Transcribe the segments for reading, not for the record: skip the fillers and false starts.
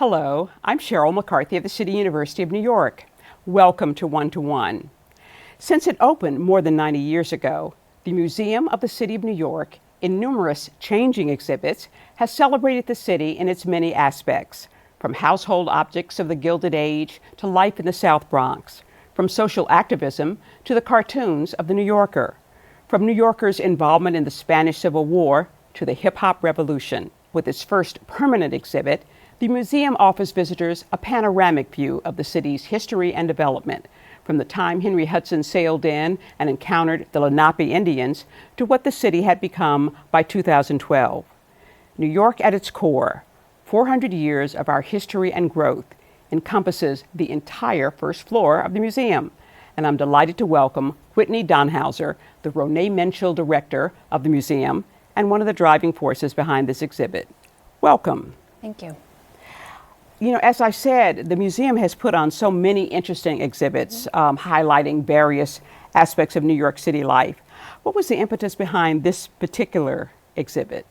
Hello, I'm Sheryl McCarthy of the City University of New York. Welcome to One to One. Since it opened more than 90 years ago, the Museum of the City of New York, in numerous changing exhibits, has celebrated the city in its many aspects, from household objects of the Gilded Age to life in the South Bronx, from social activism to the cartoons of the New Yorker, from New Yorkers' involvement in the Spanish Civil War to the hip-hop revolution. With its first permanent exhibit, the museum offers visitors a panoramic view of the city's history and development, from the time Henry Hudson sailed in and encountered the Lenope Indians to what the city had become by 2012. New York at its core, 400 years of our history and growth, encompasses the entire first floor of the museum. And I'm delighted to welcome Whitney Donhauser, the Ronay Menschel Director of the museum and one of the driving forces behind this exhibit. Welcome. Thank you. You know, as I said, the museum has put on so many interesting exhibits highlighting various aspects of New York City life. What was the impetus behind this particular exhibit?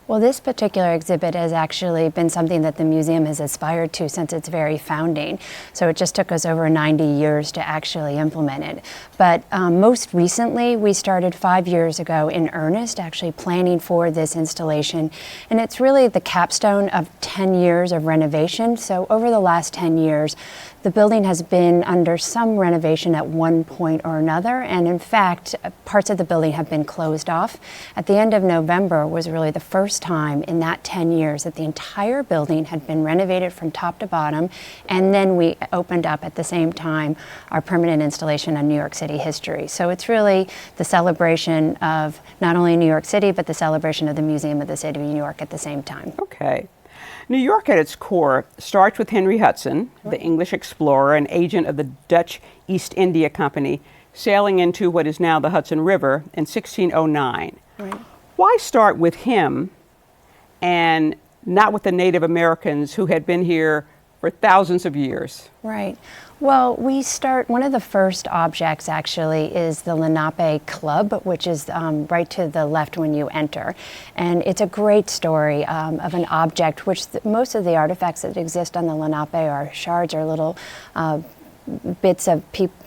Well, this particular exhibit has actually been something that the museum has aspired to since its very founding. So it just took us over 90 years to actually implement it. But most recently, we started 5 years ago in earnest, actually planning for this installation. And it's really the capstone of 10 years of renovation. So over the last 10 years, the building has been under some renovation at one point or another, and in fact, parts of the building have been closed off. At the end of November was really the first time in that 10 years that the entire building had been renovated from top to bottom, and then we opened up at the same time our permanent installation on New York City history. So it's really the celebration of not only New York City, but the celebration of the Museum of the City of New York at the same time. Okay. New York at its core starts with Henry Hudson, the English explorer and agent of the Dutch East India Company, sailing into what is now the Hudson River in 1609. Right. Why start with him and not with the Native Americans who had been here for thousands of years? Right. Well, one of the first objects actually is the Lenope Club, which is right to the left when you enter. And it's a great story of an object, which most of the artifacts that exist on the Lenope are shards or little bits of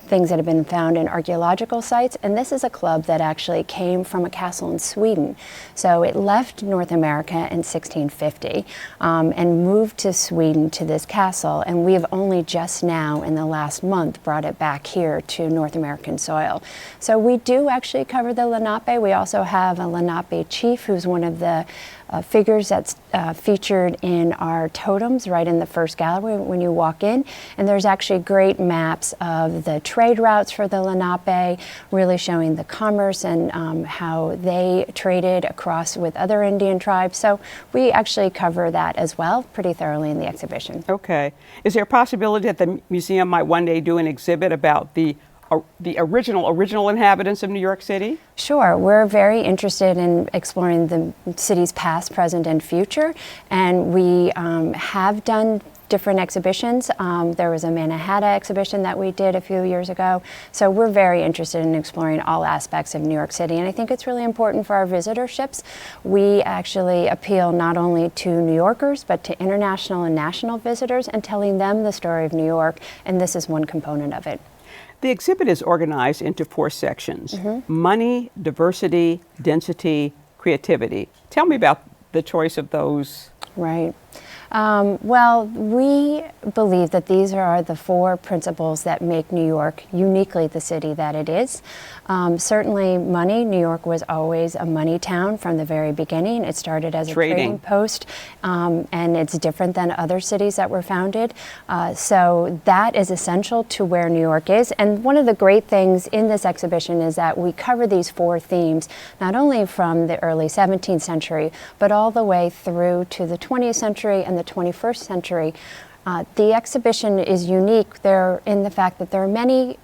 things that have been found in archaeological sites, and this is a club that actually came from a castle in Sweden. So it left North America in 1650 and moved to Sweden to this castle, and we have only just now in the last month brought it back here to North American soil. So we do actually cover the Lenape. We also have a Lenape chief who's one of the figures that's featured in our totems right in the first gallery when you walk in. And there's actually great maps of the trade routes for the Lenape, really showing the commerce and how they traded across with other Indian tribes. So we actually cover that as well pretty thoroughly in the exhibition. Okay. Is there a possibility that the museum might one day do an exhibit about the original inhabitants of New York City? Sure. We're very interested in exploring the city's past, present, and future, and we have done different exhibitions. There was a Manhattan exhibition that we did a few years ago, so we're very interested in exploring all aspects of New York City, and I think it's really important for our visitorships. We actually appeal not only to New Yorkers, but to international and national visitors, and telling them the story of New York, and this is one component of it. The exhibit is organized into 4 sections: money, diversity, density, creativity. Tell me about the choice of those. Right. Well, we believe that these are the 4 principles that make New York uniquely the city that it is. Certainly money. New York was always a money town from the very beginning. It started as a trading post, and it's different than other cities that were founded. So that is essential to where New York is. And one of the great things in this exhibition is that we cover these 4 themes, not only from the early 17th century, but all the way through to the 20th century and the 21st century. The exhibition is unique there in the fact that there are many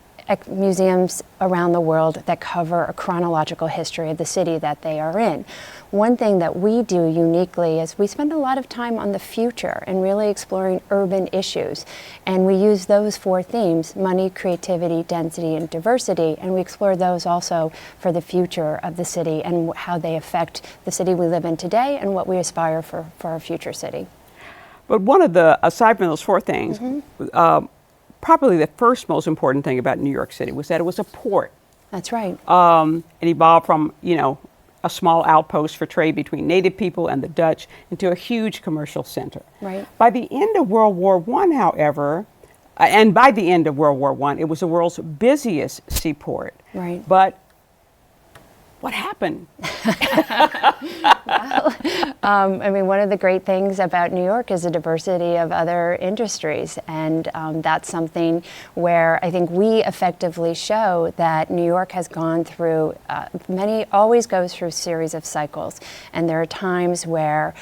museums around the world that cover a chronological history of the city that they are in. One thing that we do uniquely is we spend a lot of time on the future and really exploring urban issues. And we use those 4 themes: money, creativity, density, and diversity. And we explore those also for the future of the city and how they affect the city we live in today and what we aspire for our future city. But one of the, aside from those four things, probably the first most important thing about New York City was that it was a port. That's right. It evolved from, a small outpost for trade between native people and the Dutch into a huge commercial center. Right. By the end of World War I, however, and by the end of World War I, it was the world's busiest seaport. Right. But what happened? One of the great things about New York is the diversity of other industries, and that's something where I think we effectively show that New York has gone through, always goes through a series of cycles, and there are times where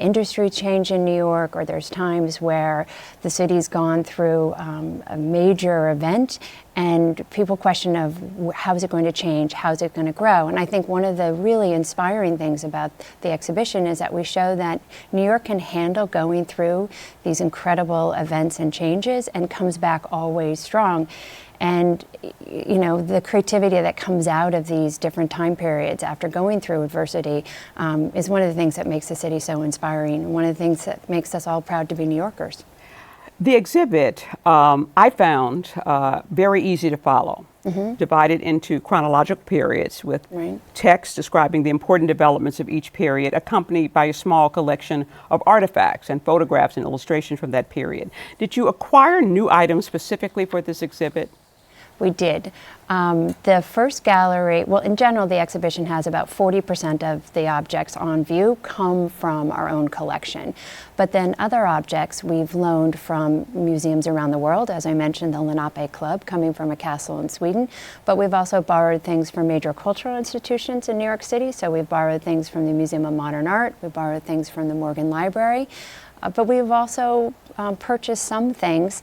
industry change in New York, or there's times where the city's gone through a major event, and people question of how is it going to change, how is it going to grow. And I think one of the really inspiring things about the exhibition is that we show that New York can handle going through these incredible events and changes and comes back always strong. And the creativity that comes out of these different time periods after going through adversity is one of the things that makes the city so inspiring, one of the things that makes us all proud to be New Yorkers. The exhibit I found very easy to follow, divided into chronological periods with text describing the important developments of each period, accompanied by a small collection of artifacts and photographs and illustrations from that period. Did you acquire new items specifically for this exhibit? We did. The first gallery, well, in general, the exhibition has about 40% of the objects on view come from our own collection. But then other objects we've loaned from museums around the world, as I mentioned, the Lenope Club, coming from a castle in Sweden. But we've also borrowed things from major cultural institutions in New York City. So we've borrowed things from the Museum of Modern Art, we've borrowed things from the Morgan Library. But we've also purchased some things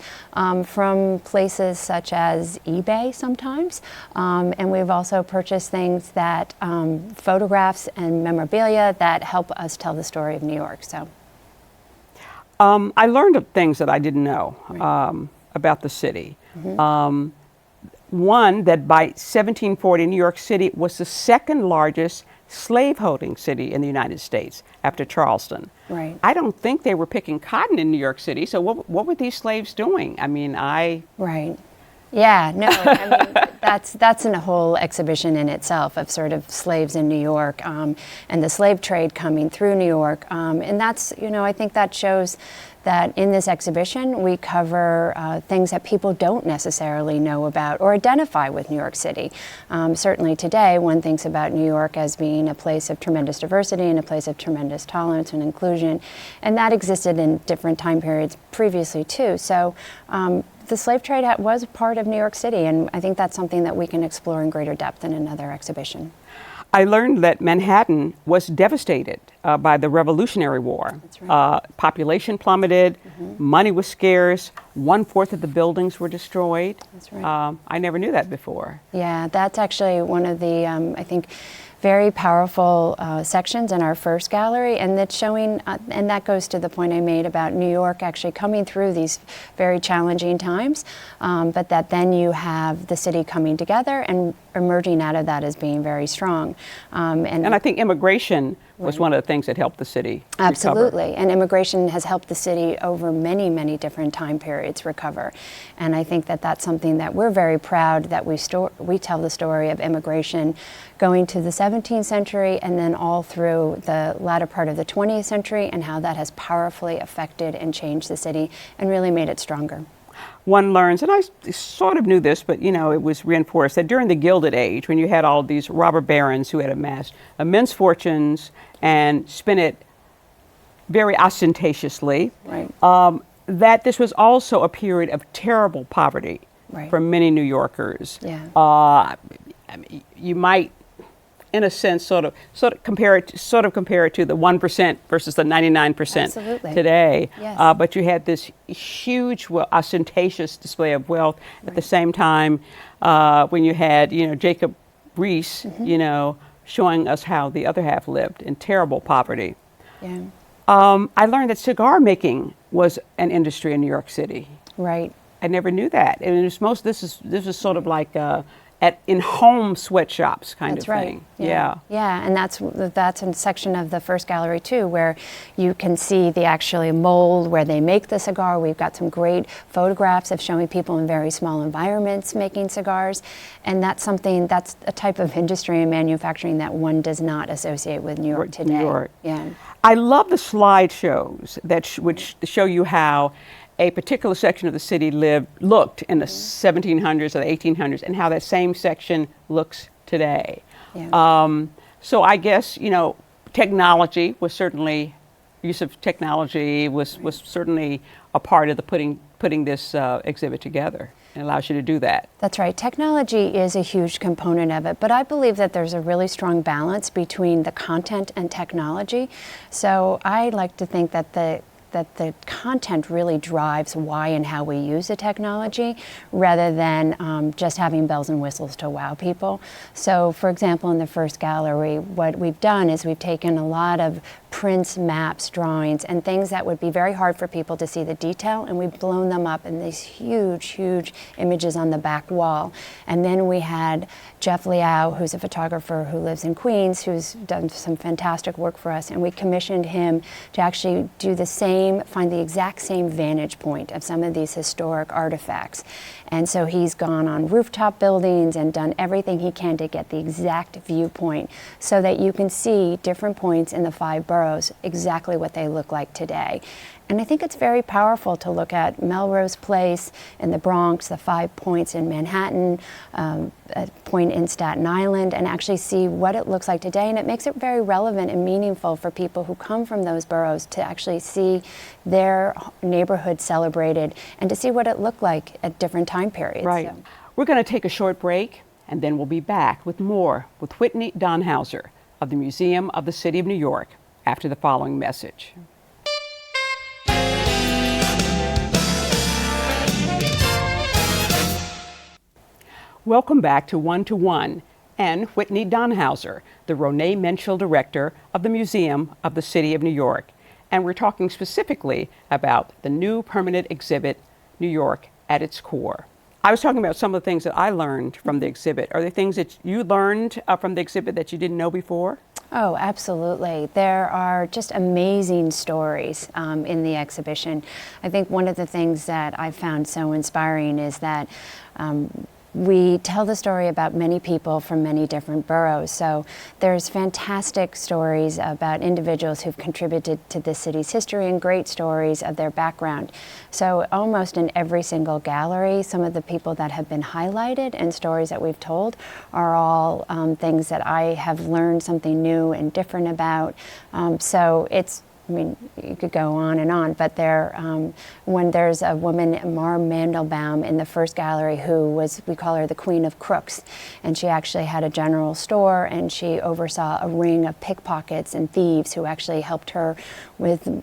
from places such as eBay sometimes. And we've also purchased things that, photographs and memorabilia that help us tell the story of New York. So, I learned of things that I didn't know about the city. One, that by 1740, New York City was the second largest slave-holding city in the United States after Charleston. Right. I don't think they were picking cotton in New York City, so what were these slaves doing? Right. Yeah, no, that's in a whole exhibition in itself of sort of slaves in New York and the slave trade coming through New York. And that's, I think that shows that in this exhibition we cover things that people don't necessarily know about or identify with New York City. Certainly today one thinks about New York as being a place of tremendous diversity and a place of tremendous tolerance and inclusion, and that existed in different time periods previously too. So the slave trade was a part of New York City, and I think that's something that we can explore in greater depth in another exhibition. I learned that Manhattan was devastated by the Revolutionary War. That's right. Population plummeted, money was scarce, 1/4 of the buildings were destroyed. That's right. I never knew that before. Yeah, that's actually one of the, I think, very powerful sections in our first gallery, and that's showing, and that goes to the point I made about New York actually coming through these very challenging times, but that then you have the city coming together and emerging out of that as being very strong. And I think immigration was one of the things that helped the city Absolutely. recover. And immigration has helped the city over many, many different time periods recover. And I think that that's something that we're very proud that we tell the story of immigration going to the 17th century and then all through the latter part of the 20th century, and how that has powerfully affected and changed the city and really made it stronger. One learns, and I sort of knew this, but it was reinforced, that during the Gilded Age, when you had all these robber barons who had amassed immense fortunes and spent it very ostentatiously, Right. That this was also a period of terrible poverty Right. for many New Yorkers. Yeah. You might, in a sense, sort of compare it to the 1% versus the 99% Absolutely. today. Yes. But you had this huge, ostentatious display of wealth at the same time when you had, Jacob Riis, showing us how the other half lived in terrible poverty. Yeah. I learned that cigar making was an industry in New York City. Right. I never knew that. And this is sort of like in home sweatshops kind That's of right. thing. Yeah, and that's a section of the first gallery too, where you can see the actually mold where they make the cigar. We've got some great photographs of showing people in very small environments making cigars, and that's a type of industry and manufacturing that one does not associate with New York today. New York. Yeah. I love the slideshows which show you how a particular section of the city looked in the 1700s or the 1800s, and how that same section looks today. Yeah. So I guess, technology was certainly, use of technology was certainly a part of the putting this exhibit together. It allows you to do that. That's right. Technology is a huge component of it, but I believe that there's a really strong balance between the content and technology. So I like to think that the content really drives why and how we use the technology, rather than just having bells and whistles to wow people. So, for example, in the first gallery, what we've done is we've taken a lot of prints, maps, drawings, and things that would be very hard for people to see the detail, and we've blown them up in these huge, huge images on the back wall. And then we had Jeff Liao, who's a photographer who lives in Queens, who's done some fantastic work for us, and we commissioned him to actually do find the exact same vantage point of some of these historic artifacts. And so he's gone on rooftop buildings and done everything he can to get the exact viewpoint so that you can see different points in the 5 boroughs, exactly what they look like today. And I think it's very powerful to look at Melrose Place in the Bronx, the 5 points in Manhattan, a point in Staten Island, and actually see what it looks like today. And it makes it very relevant and meaningful for people who come from those boroughs to actually see their neighborhood celebrated and to see what it looked like at different time periods. Right. So. We're going to take a short break, and then we'll be back with more with Whitney Donhauser of the Museum of the City of New York after the following message. Welcome back to One to One and Whitney Donhauser, the Ronay Menschel Director of the Museum of the City of New York. And we're talking specifically about the new permanent exhibit, New York at its core. I was talking about some of the things that I learned from the exhibit. Are there things that you learned from the exhibit that you didn't know before? Oh, absolutely. There are just amazing stories in the exhibition. I think one of the things that I found so inspiring is that we tell the story about many people from many different boroughs. So there's fantastic stories about individuals who've contributed to the city's history and great stories of their background. So almost in every single gallery, some of the people that have been highlighted and stories that we've told are all things that I have learned something new and different about. So it's, I mean, you could go on and on, but when there's a woman, Mar Mandelbaum, in the first gallery who was, we call her the Queen of Crooks, and she actually had a general store, and she oversaw a ring of pickpockets and thieves who actually helped her with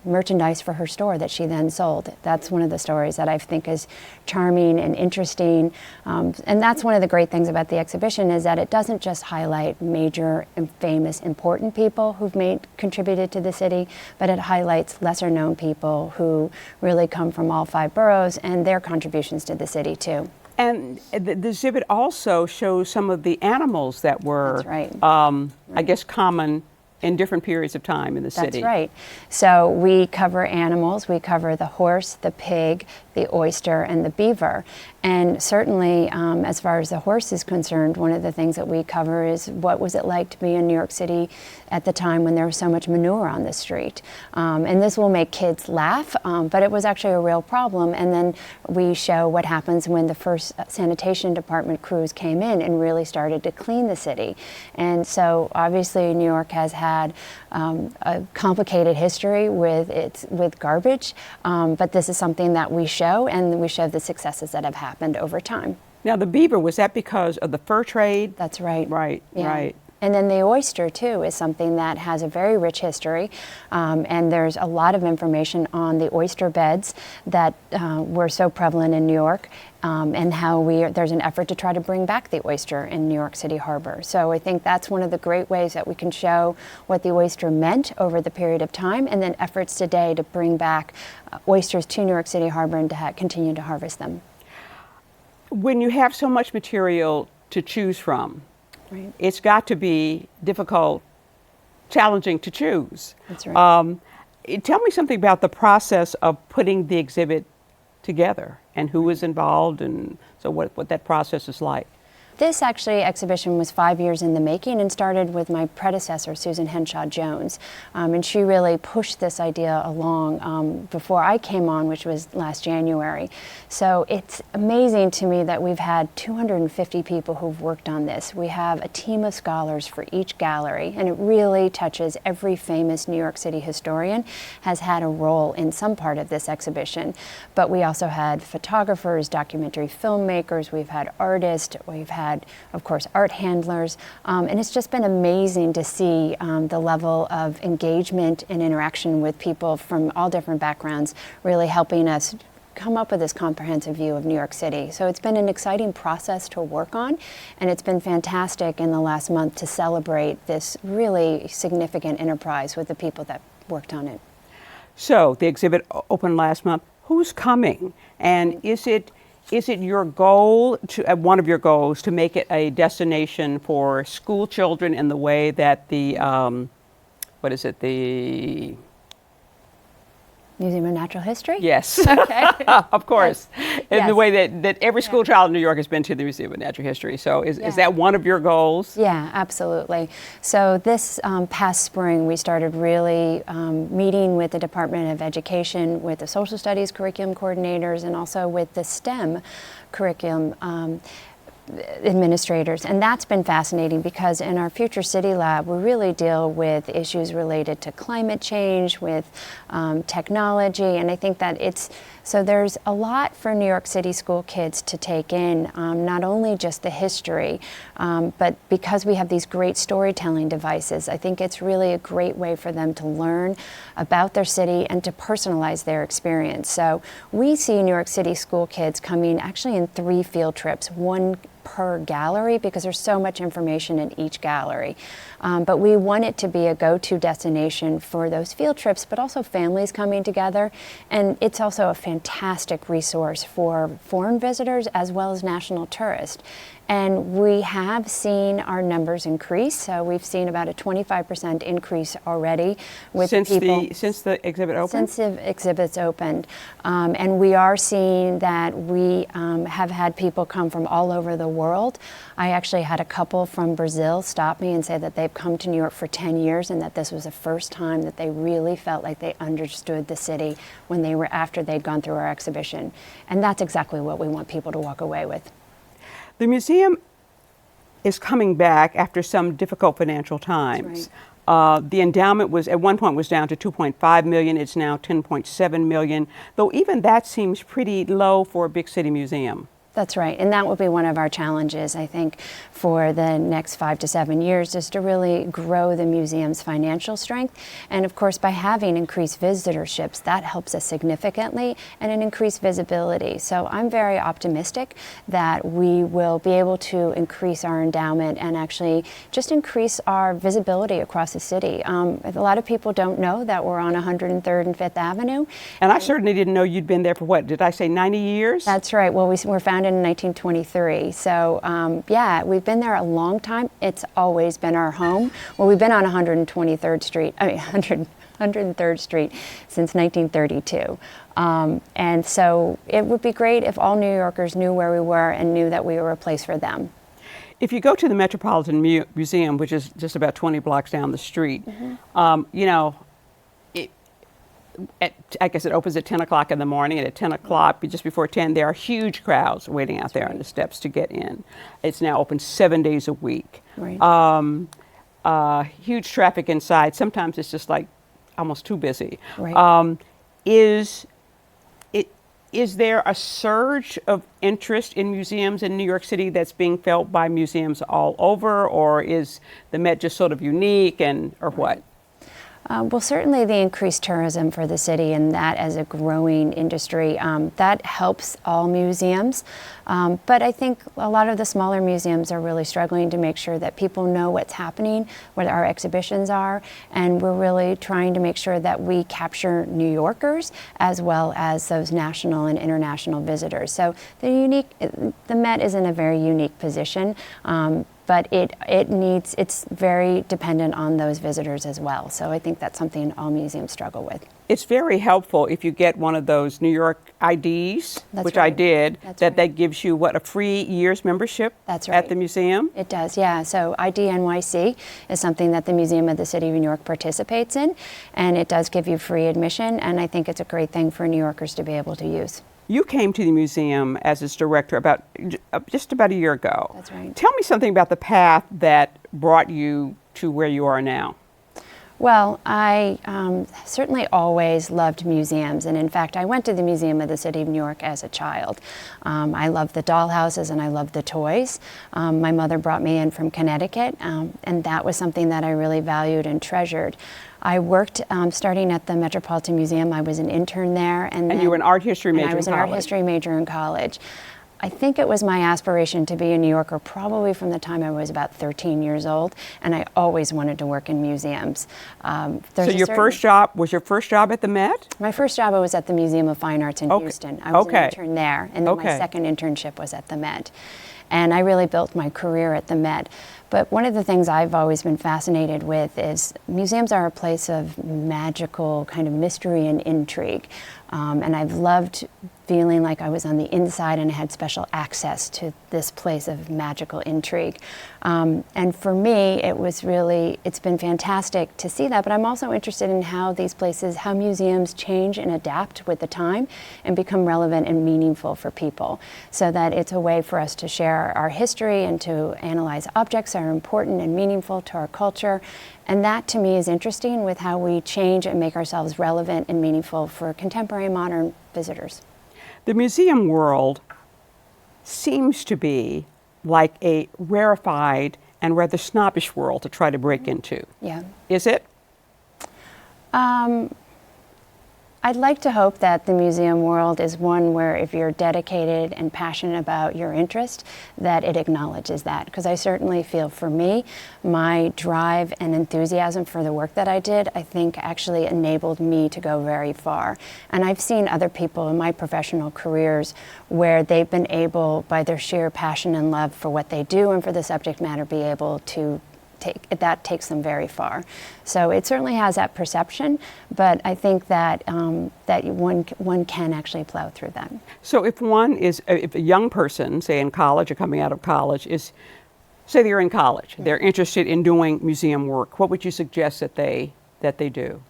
merchandise for her store that she then sold. That's one of the stories that I think is charming and interesting, and that's one of the great things about the exhibition, is that it doesn't just highlight major and famous important people who've contributed to the city, but it highlights lesser known people who really come from all 5 boroughs and their contributions to the city too. And the exhibit also shows some of the animals that were, That's right. I guess, common in different periods of time in the city. That's right. So we cover animals. We cover the horse, the pig, the oyster, and the beaver. And certainly, as far as the horse is concerned, one of the things that we cover is what was it like to be in New York City at the time when there was so much manure on the street. And this will make kids laugh, but it was actually a real problem. And then we show what happens when the first sanitation department crews came in and really started to clean the city. And so obviously New York has had a complicated history with garbage, but this is something that we show, and we show the successes that have happened over time. Now the beaver, was that because of the fur trade? That's right. Right, Yeah. right. And then the oyster, too, is something that has a very rich history, and there's a lot of information on the oyster beds that were so prevalent in New York, and how there's an effort to try to bring back the oyster in New York City Harbor. So I think that's one of the great ways that we can show what the oyster meant over the period of time, and then efforts today to bring back oysters to New York City Harbor and to continue to harvest them. When you have so much material to choose from. Right. It's got to be difficult, challenging to choose. That's right. Tell me something about the process of putting the exhibit together and who is involved, and so what that process is like. This actually exhibition was 5 years in the making and started with my predecessor, Susan Henshaw Jones. And she really pushed this idea along before I came on, which was last January. So it's amazing to me that we've had 250 people who've worked on this. We have a team of scholars for each gallery, and it really touches every famous New York City historian has had a role in some part of this exhibition. But we also had photographers, documentary filmmakers, we've had artists, we've had, of course, art handlers, and it's just been amazing to see the level of engagement and interaction with people from all different backgrounds, really helping us come up with this comprehensive view of New York City. So it's been an exciting process to work on, and it's been fantastic in the last month to celebrate this really significant enterprise with the people that worked on it. So the exhibit opened last month. Who's coming? And is it your goal, one of your goals, to make it a destination for school children in the way that the Museum of Natural History? Yes. Okay. Of course. Yes. In Yes. the way that every school child in New York has been to the Museum of Natural History. So is that one of your goals? Yeah, absolutely. So this past spring, we started really meeting with the Department of Education, with the Social Studies curriculum coordinators, and also with the STEM curriculum administrators, and that's been fascinating because in our Future City Lab we really deal with issues related to climate change, with technology, and I think that so there's a lot for New York City school kids to take in, not only just the history, but because we have these great storytelling devices, I think it's really a great way for them to learn about their city and to personalize their experience. So we see New York City school kids coming actually in 3 field trips, one per gallery, because there's so much information in each gallery. But we want it to be a go-to destination for those field trips, but also families coming together. And it's also a fantastic resource for foreign visitors as well as national tourists. And we have seen our numbers increase. So we've seen about a 25% increase already with people. Since the exhibit opened? Since the exhibit's opened. And we are seeing that we have had people come from all over the world. I actually had a couple from Brazil stop me and say that they've come to New York for 10 years and that this was the first time that they really felt like they understood the city after they'd gone through our exhibition. And that's exactly what we want people to walk away with. The museum is coming back after some difficult financial times. Right. The endowment was at one point was down to $2.5 million. It's now $10.7 million, though even that seems pretty low for a big city museum. That's right, and that will be one of our challenges, I think, for the next 5 to 7 years, is to really grow the museum's financial strength. And of course, by having increased visitorships, that helps us significantly, and an increased visibility. So I'm very optimistic that we will be able to increase our endowment and actually just increase our visibility across the city. A lot of people don't know that we're on 103rd and 5th Avenue. And I certainly didn't know you'd been there for what, did I say 90 years? That's right. Well, we were founded in 1923. So yeah, we've been there a long time. It's always been our home. Well, we've been on 103rd Street since 1932. And so it would be great if all New Yorkers knew where we were and knew that we were a place for them. If you go to the Metropolitan Museum, which is just about 20 blocks down the street, you know, I guess it opens at 10 o'clock in the morning, and at 10 o'clock, just before 10, there are huge crowds waiting out there on the steps to get in. It's now open 7 days a week. Right. Huge traffic inside. Sometimes it's just like almost too busy. Right. Is there a surge of interest in museums in New York City that's being felt by museums all over, or is the Met just sort of unique, or what? Well, certainly the increased tourism for the city, and that as a growing industry, that helps all museums. But I think a lot of the smaller museums are really struggling to make sure that people know what's happening, what our exhibitions are, and we're really trying to make sure that we capture New Yorkers as well as those national and international visitors. So the Met is in a very unique position. But it's very dependent on those visitors as well. So I think that's something all museums struggle with. It's very helpful if you get one of those New York IDs, which I did, that gives you, what, a free year's membership at the museum? It does, yeah. So ID NYC is something that the Museum of the City of New York participates in, and it does give you free admission, and I think it's a great thing for New Yorkers to be able to use. You came to the museum as its director just about a year ago. That's right. Tell me something about the path that brought you to where you are now. Well, I certainly always loved museums, and in fact, I went to the Museum of the City of New York as a child. I loved the dollhouses and I loved the toys. My mother brought me in from Connecticut, and that was something that I really valued and treasured. I worked starting at the Metropolitan Museum. I was an intern there. And you were an art history major in college? I was an art history major in college. I think it was my aspiration to be a New Yorker probably from the time I was about 13 years old, and I always wanted to work in museums. So your first job at the Met? My first job was at the Museum of Fine Arts in Houston. I was an intern there, and then my second internship was at the Met. And I really built my career at the Met. But one of the things I've always been fascinated with is museums are a place of magical kind of mystery and intrigue. And I've loved feeling like I was on the inside and I had special access to this place of magical intrigue. And for me, it's been fantastic to see that, but I'm also interested in how how museums change and adapt with the time and become relevant and meaningful for people, so that it's a way for us to share our history and to analyze objects that are important and meaningful to our culture. And that, to me, is interesting with how we change and make ourselves relevant and meaningful for contemporary modern visitors. The museum world seems to be like a rarefied and rather snobbish world to try to break into. Yeah. Is it? I'd like to hope that the museum world is one where if you're dedicated and passionate about your interest, that it acknowledges that. Because I certainly feel, for me, my drive and enthusiasm for the work that I did, I think actually enabled me to go very far. And I've seen other people in my professional careers where they've been able, by their sheer passion and love for what they do and for the subject matter, be able to that takes them very far. So it certainly has that perception, but I think that that one can actually plow through that. So if a young person, say in college or coming out of college, say they're in college, they're interested in doing museum work, what would you suggest that they do?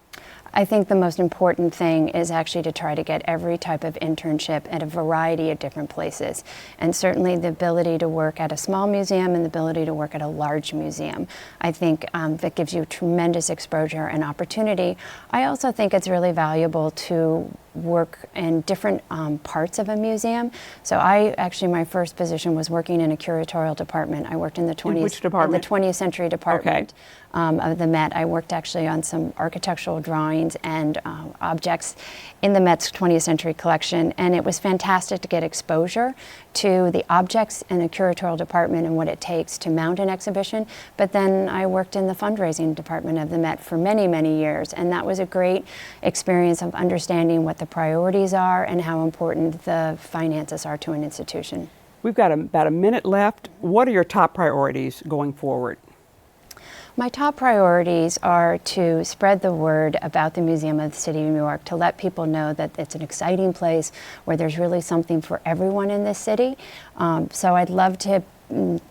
I think the most important thing is actually to try to get every type of internship at a variety of different places. And certainly the ability to work at a small museum and the ability to work at a large museum. I think that gives you tremendous exposure and opportunity. I also think it's really valuable to work in different parts of a museum. So my first position was working in a curatorial department. I worked in the 20th, which department? The 20th Century Department of the Met. I worked actually on some architectural drawings and objects in the Met's 20th Century collection, and it was fantastic to get exposure to the objects in a curatorial department and what it takes to mount an exhibition. But then I worked in the fundraising department of the Met for many, many years, and that was a great experience of understanding what the priorities are and how important the finances are to an institution. We've got about a minute left. What are your top priorities going forward? My top priorities are to spread the word about the Museum of the City of New York, to let people know that it's an exciting place where there's really something for everyone in this city. So I'd love to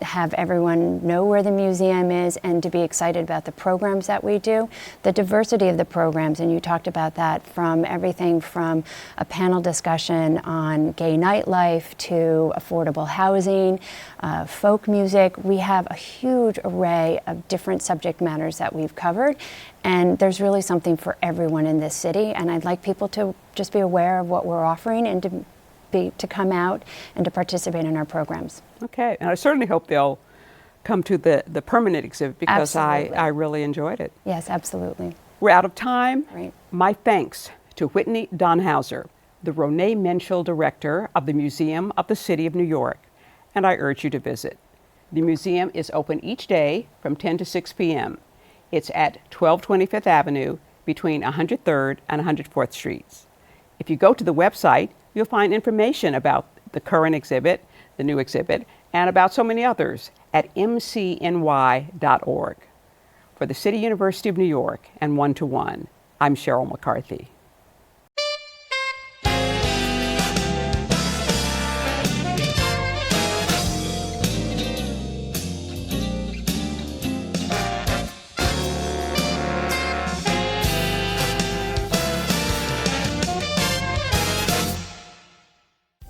have everyone know where the museum is and to be excited about the programs that we do. The diversity of the programs, and you talked about that, from everything from a panel discussion on gay nightlife to affordable housing, folk music. We have a huge array of different subject matters that we've covered, and there's really something for everyone in this city, and I'd like people to just be aware of what we're offering and to come out and to participate in our programs. Okay, and I certainly hope they'll come to the permanent exhibit because I really enjoyed it. Yes, absolutely. We're out of time. Right. My thanks to Whitney Donhauser, the Ronay Menschel Director of the Museum of the City of New York, and I urge you to visit. The museum is open each day from 10 to 6 p.m. It's at 1220 Fifth Avenue between 103rd and 104th Streets. If you go to the website, you'll find information about the current exhibit, the new exhibit, and about so many others at mcny.org. For the City University of New York and One to One, I'm Sheryl McCarthy.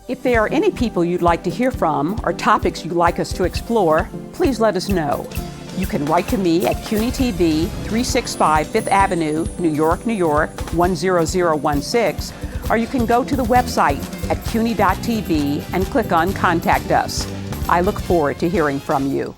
If there are any people you'd like to hear from or topics you'd like us to explore, please let us know. You can write to me at CUNY TV, 365 Fifth Avenue, New York, 10016, or you can go to the website at cuny.tv and click on Contact Us. I look forward to hearing from you.